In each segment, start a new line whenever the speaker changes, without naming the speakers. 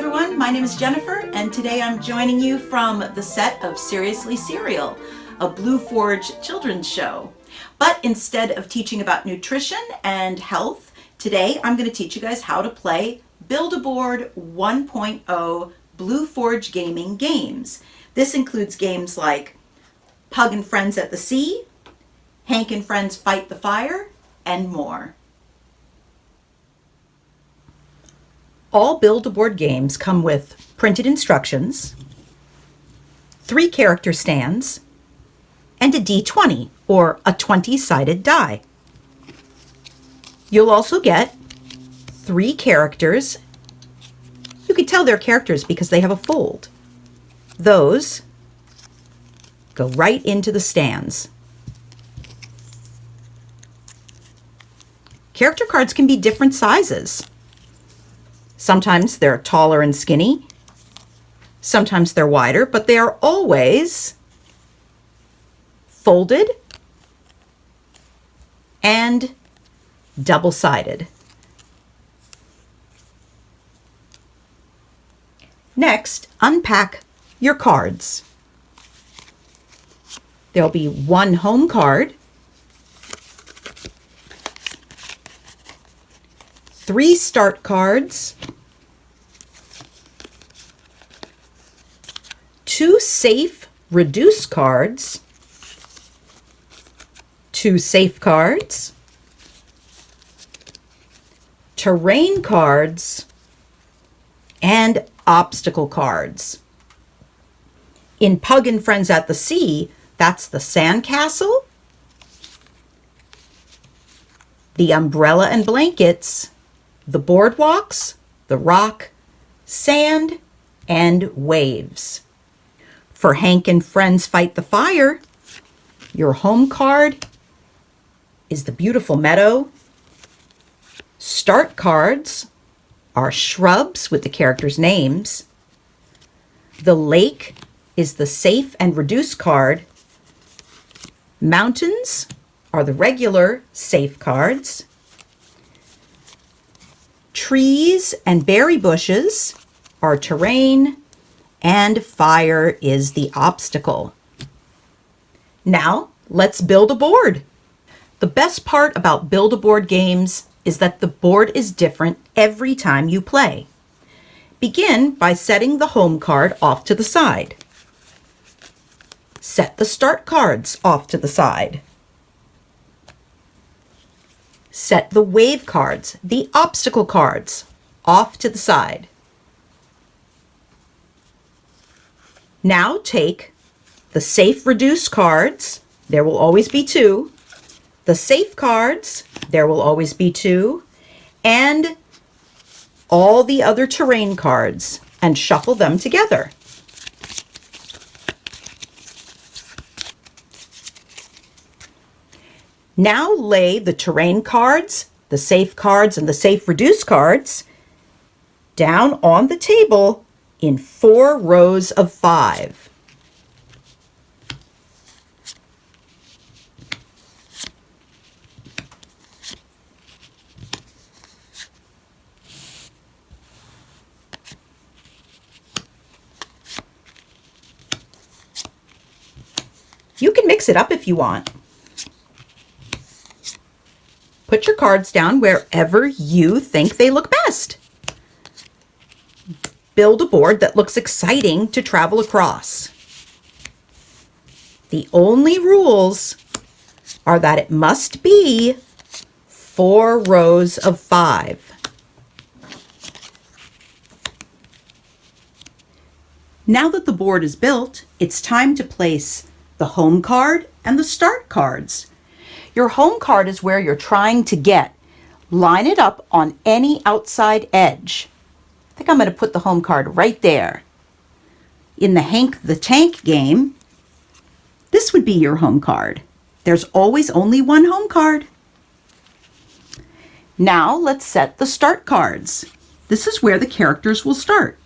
everyone, my name is Jennifer, and today I'm joining you from the set of Seriously Cereal, a Blue Forge children's show. But instead of teaching about nutrition and health, today I'm going to teach you guys how to play Build-A-Board 1.0 Blue Forge gaming games. This includes games like Pug and Friends at the Sea, Hank and Friends Fight the Fire, and more. All Build-A-Board games come with printed instructions, 3 character stands, and a D20, or a 20-sided die. You'll also get 3 characters. You can tell they're characters because they have a fold. Those go right into the stands. Character cards can be different sizes. Sometimes they're taller and skinny. Sometimes they're wider, but they are always folded and double-sided. Next, unpack your cards. There'll be 1 home card, 3 start cards, 2 safe reduce cards, 2 safe cards, terrain cards, and obstacle cards. In Pug and Friends at the Sea, that's the sandcastle, the umbrella and blankets, the boardwalks, the rock, sand, and waves. For Hank and Friends Fight the Fire, your home card is the beautiful meadow. Start cards are shrubs with the characters' names. The lake is the safe and reduce card. Mountains are the regular safe cards. Trees and berry bushes are terrain, and fire is the obstacle. Now, let's build a board. The best part about Build-A-Board games is that the board is different every time you play. Begin by setting the home card off to the side. Set the start cards off to the side. Set the wave cards, the obstacle cards, off to the side. Now take the safe reduce cards, there will always be 2, the safe cards, there will always be 2, and all the other terrain cards, and shuffle them together. Now lay the terrain cards, the safe cards, and the safe reduce cards down on the table in 4 rows of 5. You can mix it up if you want. Put your cards down wherever you think they look best. Build a board that looks exciting to travel across. The only rules are that it must be 4 rows of 5. Now that the board is built, it's time to place the home card and the start cards. Your home card is where you're trying to get. Line it up on any outside edge. I think I'm going to put the home card right there. In the Hank the Tank game, this would be your home card. There's always only 1 home card. Now let's set the start cards. This is where the characters will start.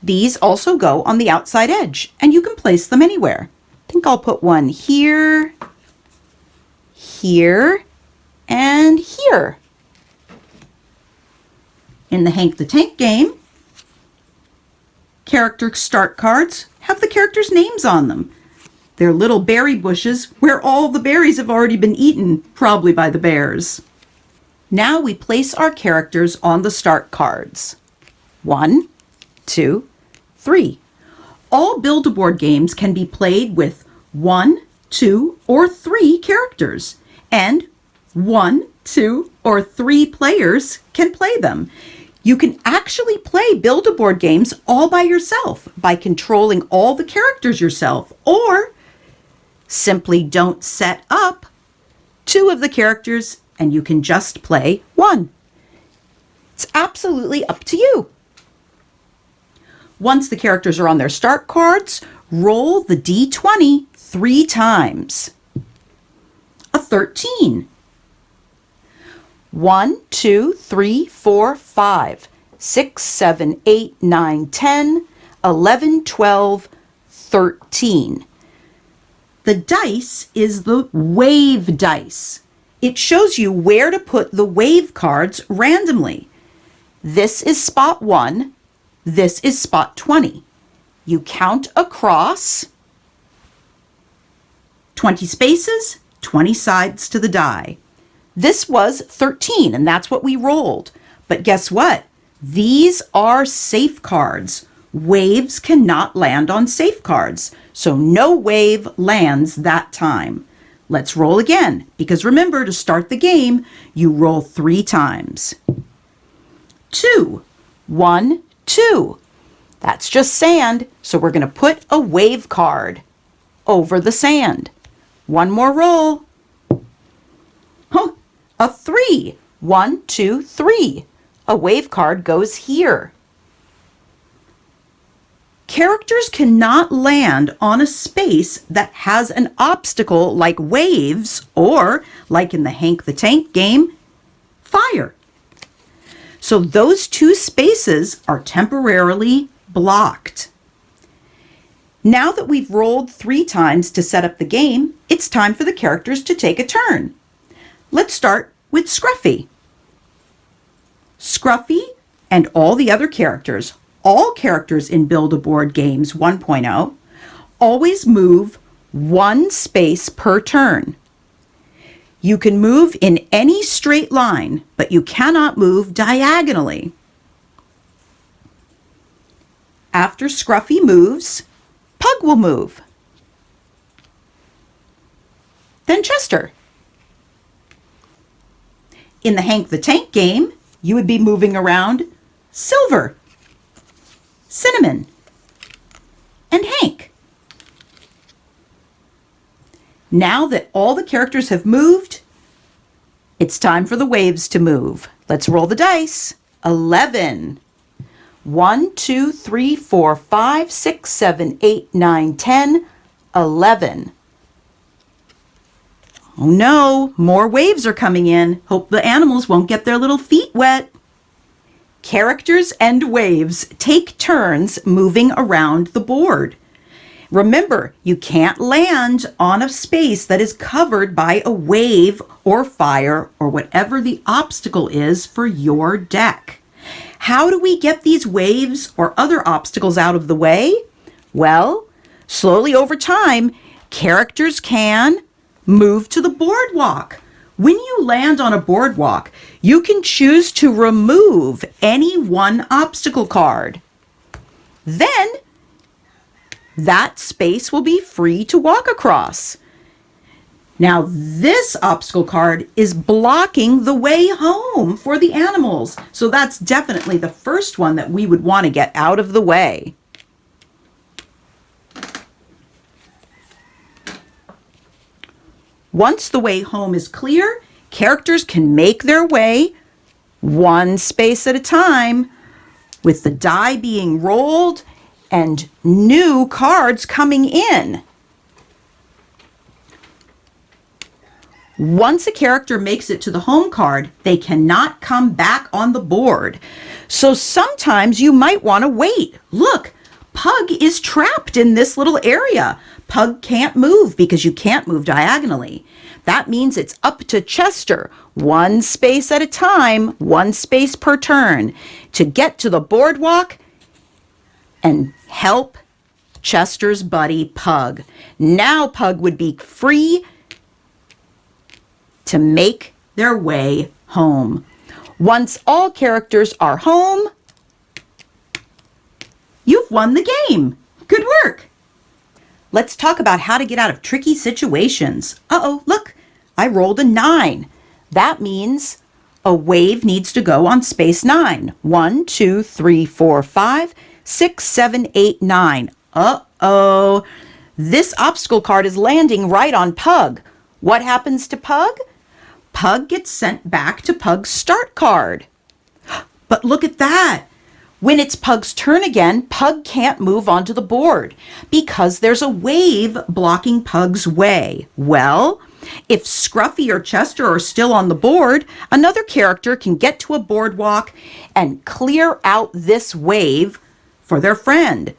These also go on the outside edge, and you can place them anywhere. I think I'll put one here, here, and here. In the Hank the Tank game, Character start cards have the characters' names on them. They're little berry bushes where all the berries have already been eaten, probably by the bears. Now we place our characters on the start cards. 1, 2, 3. All Build-A-Board games can be played with 1, 2, or 3 characters, and 1, 2, or 3 players can play them. You can actually play Build-A-Board games all by yourself by controlling all the characters yourself, or simply don't set up 2 of the characters and you can just play 1. It's absolutely up to you. Once the characters are on their start cards, roll the d20 3 times. A 13. 1, 2, 3, 4, 5, 6, 7, 8, 9, 10, 11, 12, 13. The dice is the wave dice. It shows you where to put the wave cards randomly. This is spot 1. This is spot 20. You count across 20 spaces, 20 sides to the die. This was 13, and that's what we rolled. But guess what? These are safe cards. Waves cannot land on safe cards, so no wave lands that time. Let's roll again, because remember, to start the game, you roll 3 times. 2. 1, 2. That's just sand, so we're going to put a wave card over the sand. One more roll. Oh, a 3. 1, 2, 3. A wave card goes here. Characters cannot land on a space that has an obstacle like waves or, like in the Hank the Tank game, fire. So those 2 spaces are temporarily blocked. Now that we've rolled 3 times to set up the game, it's time for the characters to take a turn. Let's start with Scruffy. Scruffy and all the other characters, all characters in Build-A-Board Games 1.0, always move 1 space per turn. You can move in any straight line, but you cannot move diagonally. After Scruffy moves, Pug will move. Then Chester. In the Hank the Tank game, you would be moving around Silver, Cinnamon, and Hank. Now that all the characters have moved, it's time for the waves to move. Let's roll the dice. 11. 1, 2, 3, 4, 5, 6, 7, 8, 9, 10, 11. Oh no, more waves are coming in. Hope the animals won't get their little feet wet. Characters and waves take turns moving around the board. Remember, you can't land on a space that is covered by a wave or fire or whatever the obstacle is for your deck. How do we get these waves or other obstacles out of the way? Well, slowly over time, characters can move to the boardwalk. When you land on a boardwalk, you can choose to remove any one obstacle card. Then, that space will be free to walk across. Now, this obstacle card is blocking the way home for the animals. So that's definitely the first one that we would want to get out of the way. Once the way home is clear, characters can make their way 1 space at a time, with the die being rolled and new cards coming in. Once a character makes it to the home card, they cannot come back on the board. So sometimes you might want to wait. Look, Pug is trapped in this little area. Pug can't move because you can't move diagonally. That means it's up to Chester, 1 space at a time, 1 space per turn. To get to the boardwalk, and help Chester's buddy Pug. Now Pug would be free to make their way home. Once all characters are home, you've won the game. Good work. Let's talk about how to get out of tricky situations. Uh-oh, look, I rolled a 9. That means a wave needs to go on space 9. 1, 2, 3, 4, 5, 6, 7, 8, 9. Uh-oh. This obstacle card is landing right on Pug. What happens to Pug? Pug gets sent back to Pug's start card. But look at that. When it's Pug's turn again, Pug can't move onto the board because there's a wave blocking Pug's way. Well, if Scruffy or Chester are still on the board, another character can get to a boardwalk and clear out this wave for their friend.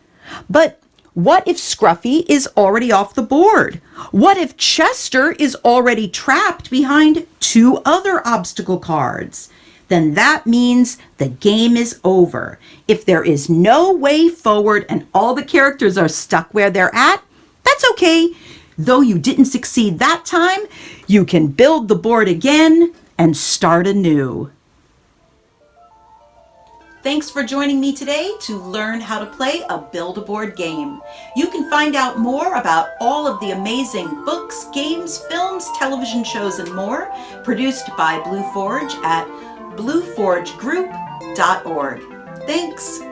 But what if Scruffy is already off the board? What if Chester is already trapped behind 2 other obstacle cards? Then that means the game is over. If there is no way forward and all the characters are stuck where they're at, that's okay. Though you didn't succeed that time, you can build the board again and start anew. Thanks for joining me today to learn how to play a Build-A-Board game. You can find out more about all of the amazing books, games, films, television shows, and more produced by Blue Forge at blueforgegroup.org. Thanks.